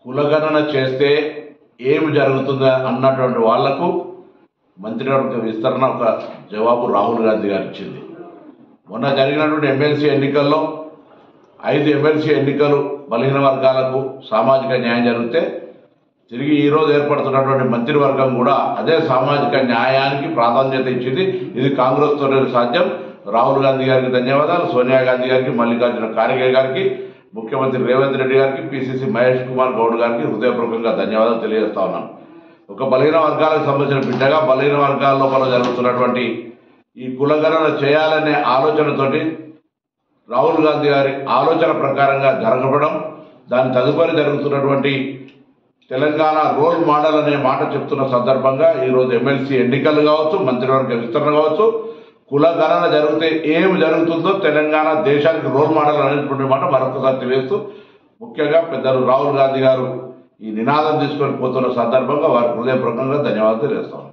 కులగణన చేస్తే ఏమి జరుగుతుందా అన్నటువంటి వాళ్లకు మంత్రివర్గ విస్తరణ ఒక జవాబు రాహుల్ గాంధీ గారు ఇచ్చింది. మొన్న జరిగినటువంటి ఎమ్మెల్సీ ఎన్నికల్లో 5 ఎమ్మెల్సీ ఎన్నికలు బలహీన వర్గాలకు సామాజిక న్యాయం జరిగితే తిరిగి ఈరోజు ఏర్పడుతున్నటువంటి మంత్రివర్గం కూడా అదే సామాజిక న్యాయానికి ప్రాధాన్యత ఇచ్చింది. ఇది కాంగ్రెస్తోనే సాధ్యం. రాహుల్ గాంధీ గారికి ధన్యవాదాలు, సోనియా గాంధీ గారికి, మల్లికార్జున ఖార్గే గారికి, ముఖ్యమంత్రి రేవంత్ రెడ్డి గారికి, పిసిసి మహేష్ కుమార్ గౌడ్ గారికి హృదయపూర్వకంగా ధన్యవాదాలు తెలియజేస్తా ఉన్నాను. ఒక బలహీన వర్గాలకు సంబంధించిన బిడ్డగా బలహీన వర్గాల లోపల జరుగుతున్నటువంటి ఈ కులగణన చేయాలనే ఆలోచనతోటి రాహుల్ గాంధీ గారి ఆలోచన ప్రకారంగా జరగడం, దాని తదుపరి జరుగుతున్నటువంటి తెలంగాణ రోల్ మోడల్ అనే మాట చెప్తున్న సందర్భంగా ఈరోజు ఎమ్మెల్సీ ఎన్నికలు కావచ్చు, మంత్రివర్గ విస్తరణ కావచ్చు, కులగణన జరిగితే ఏమి జరుగుతుందో తెలంగాణ దేశానికి రోల్ మోడల్ అనేటువంటి మాట మరొకసారి తెలియజేస్తూ, ముఖ్యంగా పెద్దలు రాహుల్ గాంధీ గారు ఈ నినాదం తీసుకొని పోతున్న సందర్భంగా వారికి హృదయపూర్వకంగా ధన్యవాదాలు తెలియజేస్తాను.